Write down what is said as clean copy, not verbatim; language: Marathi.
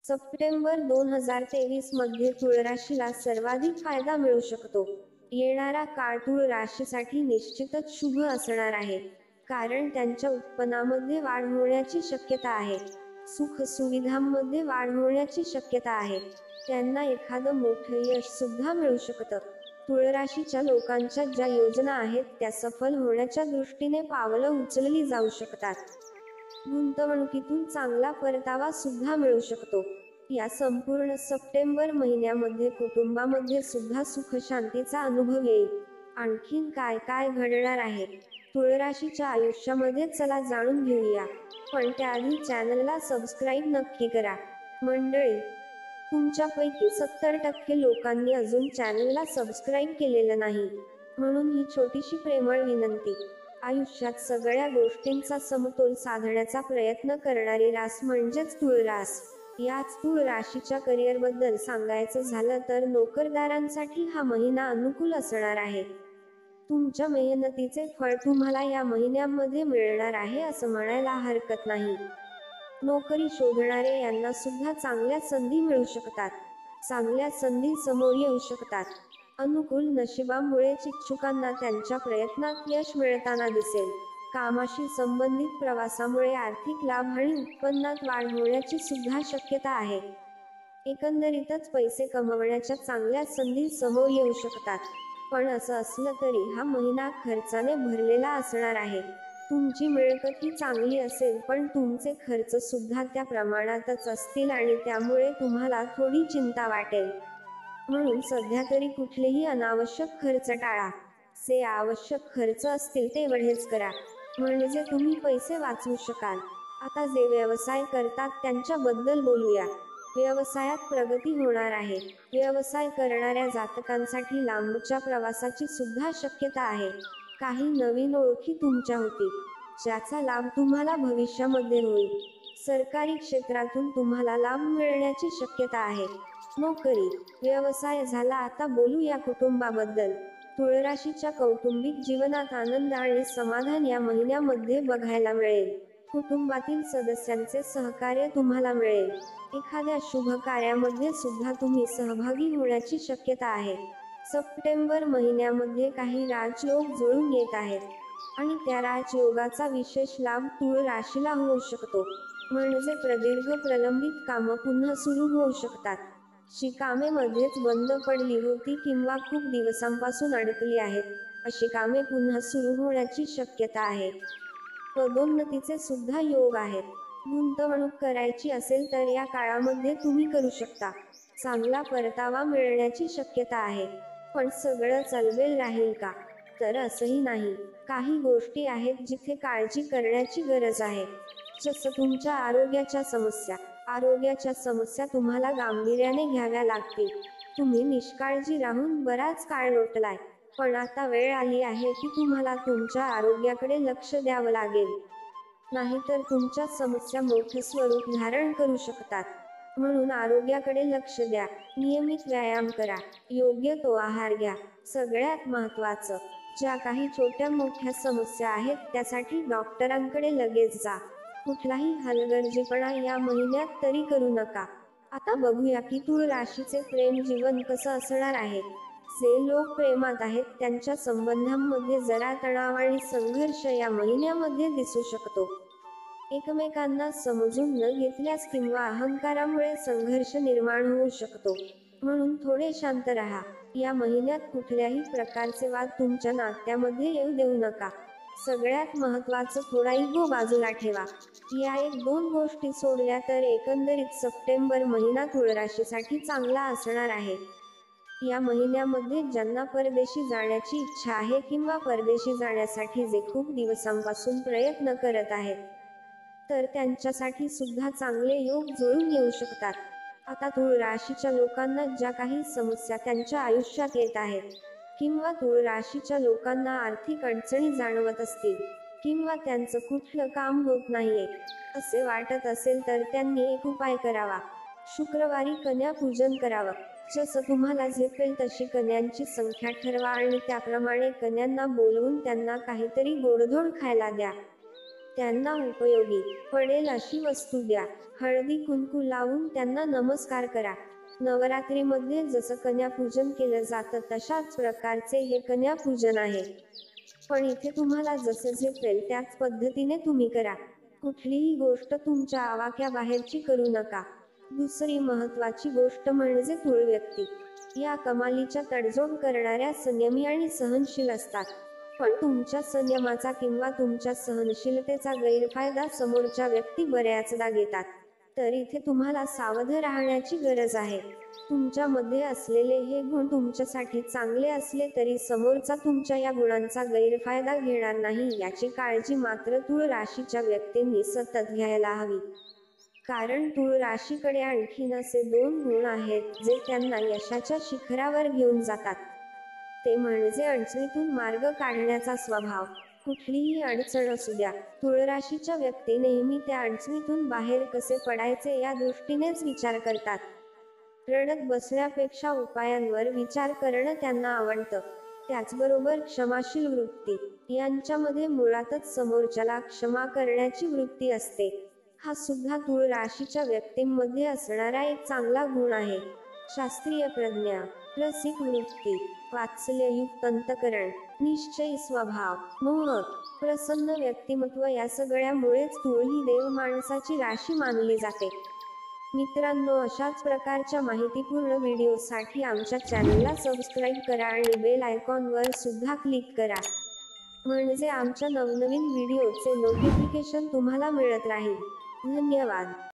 सप्टेंबर 2023 मध्ये तुळ राशीला सर्वाधिक फायदा मिळू शकतो. येणारा काळ तुळ राशीसाठी निश्चितच शुभ असणार आहे, कारण त्यांच्या उत्पन्नामध्ये वाढ होण्याची शक्यता आहे. सुख सुविधांमध्ये वाढ होण्याची शक्यता आहे. त्यांना एखादं मोठं यश सुद्धा मिळू शकतं. तुळ राशीच्या लोकांच्या ज्या योजना आहेत त्या सफल होण्याच्या दृष्टीने पावलं उचलली जाऊ शकतात. गुंतवणुकीतून चांगला परतावा सुद्धा मिळू शकतो. या संपूर्ण सप्टेंबर महिन्यामध्ये कुटुंबामध्ये सुद्धा सुख शांतीचा अनुभव येईल. आणखीन काय काय घडणार आहे तुळ राशीच्या आयुष्यामध्ये, चला जाणून घेऊया. पण त्याआधी चॅनलला सबस्क्राईब नक्की करा. मंडळी, तुमच्यापैकी 70% लोकांनी अजून चॅनलला सबस्क्राईब केलेलं नाही, म्हणून ही छोटीशी प्रेमळ विनंती. आयुष्यात सगळ्या गोष्टींचा समतोल साधण्याचा प्रयत्न करणारी रास म्हणजेच तुळ रास. याच तुळ राशीच्या करिअरबद्दल सांगायचं झालं तर नोकरदारांसाठी हा महिना अनुकूल असणार आहे. तुमच्या मेहनतीचे फळ तुम्हाला या महिन्यामध्ये मिळणार आहे असं म्हणायला हरकत नाही. नोकरी शोधणारे यांना सुद्धा चांगल्या संधी मिळू शकतात. चांगल्या संधी समोर येऊ शकतात. अनुकूल नशिबामुळे इच्छुकांना त्यांच्या प्रयत्नात यश मिळताना दिसेल. कामाशी संबंधित प्रवासामुळे आर्थिक लाभ आणि उत्पन्नात वाढ होण्याची सुद्धा शक्यता आहे. एकंदरीतच पैसे कमवण्याच्या चांगल्या संधी समोर येऊ शकतात. पण असं असलं तरी हा महिना खर्चाने भरलेला असणार आहे. तुमची मिळकत ही चांगली असेल, पण तुमचे खर्च सुद्धा त्या प्रमाणातच असतील आणि त्यामुळे तुम्हाला थोडी चिंता वाटेल. म्हणून सध्या तरी कुठलेही अनावश्यक खर्च टाळा. जे आवश्यक खर्च असतील तेवढेच करा, म्हणजे तुम्ही पैसे वाचवू शकाल. आता जे व्यवसाय करतात त्यांच्याबद्दल बोलूया. व्यवसायात प्रगती होणार आहे. व्यवसाय करणाऱ्या जातकांसाठी लांबच्या प्रवासाची सुद्धा शक्यता आहे. काही नवीन ओळखी तुमच्या होतील, ज्याचा लाभ तुम्हाला भविष्यामध्ये होईल. सरकारी क्षेत्रातून तुम्हाला लाभ मिळण्याची शक्यता आहे. नोकरी, व्यवसाय झाला. आता बोलूया कुटुंबाबद्दल. तुळ राशीच्या कौटुंबिक जीवनात आनंद आणि समाधान या महिन्यामध्ये बघायला मिळेल. कुटुंबातील सदस्यांचे सहकार्य तुम्हाला मिळेल. एखाद्या शुभ कार्यामध्ये सुद्धा तुम्ही सहभागी होण्याची शक्यता आहे. सप्टेंबर महिन्यामध्ये काही राजयोग जुळून येत आहेत आणि त्या राजयोगाचा विशेष लाभ तुळ राशीला होऊ शकतो. म्हणजे प्रदीर्घ प्रलंबित कामं पुन्हा सुरू होऊ शकतात. जी कामे मध्येच बंद पडली होती किंवा खूप दिवसांपासून अडकली आहेत, अशी कामे पुन्हा सुरू होण्याची शक्यता आहे. पदोन्नतीचे सुद्धा योग आहेत. गुंतवणूक करायची असेल तर या काळामध्ये तुम्ही करू शकता. चांगला परतावा मिळण्याची शक्यता आहे. पण सगळं चालवेल राहील का? तर असंही नाही. काही गोष्टी आहेत जिथे काळजी करण्याची गरज आहे. जसं तुमच्या आरोग्याच्या समस्या. आरोग्याच्या समस्या तुम्हाला गांभीर्याने घ्याव्या लागतील. तुम्ही निष्काळजी राहून बराच काळ लोटलाय, पण आता वेळ आली आहे की तुम्हाला तुमच्या आरोग्याकडे लक्ष द्यावं लागेल. नाहीतर तुमच्या समस्या मोठं स्वरूप धारण करू शकतात. म्हणून आरोग्याकडे लक्ष द्या. नियमित व्यायाम करा. योग्य तो आहार घ्या. सगळ्यात महत्त्वाचं, ज्या काही छोट्या मोठ्या समस्या आहेत त्यासाठी डॉक्टरांकडे लगेच जा. कुठलाही हलगर्जीपणा या महिन्यात तरी करू नका. आता बघूया की तुळ राशीचे प्रेम जीवन कसं असणार आहे. जे लोक प्रेमात आहेत त्यांच्या संबंधांमध्ये जरा तणाव आणि संघर्ष या महिन्यामध्ये दिसू शकतो. एकमेकांना समजून न घेतल्यास किंवा अहंकारामुळे संघर्ष निर्माण होऊ शकतो. म्हणून थोडे शांत राहा. या महिन्यात कुठल्याही प्रकारचे वाद तुमच्या नात्यामध्ये येऊ देऊ नका. सगळ्यात महत्त्वाचं, थोडा इगो बाजूला ठेवा. या 1-2 गोष्टी सोडल्या तर एकंदरीत सप्टेंबर महिना तुळ राशीसाठी चांगला असणार आहे. या महिन्यामध्ये ज्यांना परदेशी जाण्याची इच्छा आहे किंवा परदेशी जाण्यासाठी जे खूप दिवसांपासून प्रयत्न करत आहेत, तर त्यांच्यासाठी सुद्धा चांगले योग जुळून येऊ शकतात. आता तुळ राशीच्या लोकांना ज्या काही समस्या त्यांच्या आयुष्यात येत आहेत, किंवा तुळ राशीच्या लोकांना आर्थिक अडचणी जाणवत असतील, किंवा त्यांचं कुठलं काम होत नाहीये असे वाटत असेल, तर त्यांनी एक उपाय करावा. शुक्रवारी कन्या पूजन करावं. जसं तुम्हाला झेपेल तशी कन्यांची संख्या ठरवा आणि त्याप्रमाणे कन्यांना बोलवून त्यांना काहीतरी गोडधोड खायला द्या. त्यांना उपयोगी पडेल अशी वस्तू द्या. हळदी कुंकू लावून त्यांना नमस्कार करा. नवरात्रीमध्ये जसं कन्यापूजन केलं जातं तशाच प्रकारचे हे कन्यापूजन आहे. पण इथे तुम्हाला जसे झेपेल त्याच पद्धतीने तुम्ही करा. कुठलीही गोष्ट तुमच्या आवाक्याबाहेरची करू नका. दुसरी महत्त्वाची गोष्ट म्हणजे तूळ व्यक्ती या कमालीच्या तडजोड करणाऱ्या संयमी आणि सहनशील असतात. पण तुमच्या संयमाचा किंवा तुमच्या सहनशीलतेचा गैरफायदा समोरच्या व्यक्ती बऱ्याचदा घेतात. तर इथे तुम्हाला सावध राहण्याची गरज आहे. तुमच्यामध्ये असलेले हे गुण तुमच्यासाठी चांगले असले तरी समोरचा तुमच्या या गुणांचा गैरफायदा घेणार नाही याची काळजी मात्र तूळ राशीच्या व्यक्तींनी सतत घ्यायला हवी. कारण तूळ राशीकडे आणखीन असे 2 गुण आहेत जे त्यांना यशाच्या शिखरावर घेऊन जातात. ते म्हणजे अडचणीतून मार्ग काढण्याचा स्वभाव. कुठलीही अडचण असू द्या, तूळ राशीच्या व्यक्ती नेहमी त्या अडचणीतून बाहेर कसे पडायचे या दृष्टीनेच विचार करतात. रडत बसण्यापेक्षा उपायांवर विचार करणं त्यांना आवडतं. त्याचबरोबर क्षमाशील वृत्ती यांच्यामध्ये मुळातच समोरच्याला क्षमा करण्याची वृत्ती असते. हा सुद्धा तूळ राशीच्या व्यक्तींमध्ये असणारा एक चांगला गुण आहे. शास्त्रीय प्रज्ञा, रसिक वृत्ती, वात्सल्ययुक्त अंतःकरण, निश्चयी स्वभाव, मोहक, प्रसन्न व्यक्तिमत्व या सगळ्यामुळेच तूळ ही देव माणसाची राशी मानली जाते. मित्रांनो, अशाच प्रकारच्या माहितीपूर्ण व्हिडिओसाठी आमच्या चॅनलला सबस्क्राईब करा आणि बेल आयकॉनवर सुद्धा क्लिक करा. म्हणजे आमच्या नवनवीन व्हिडिओचे नोटिफिकेशन तुम्हाला मिळत राहील. धन्यवाद.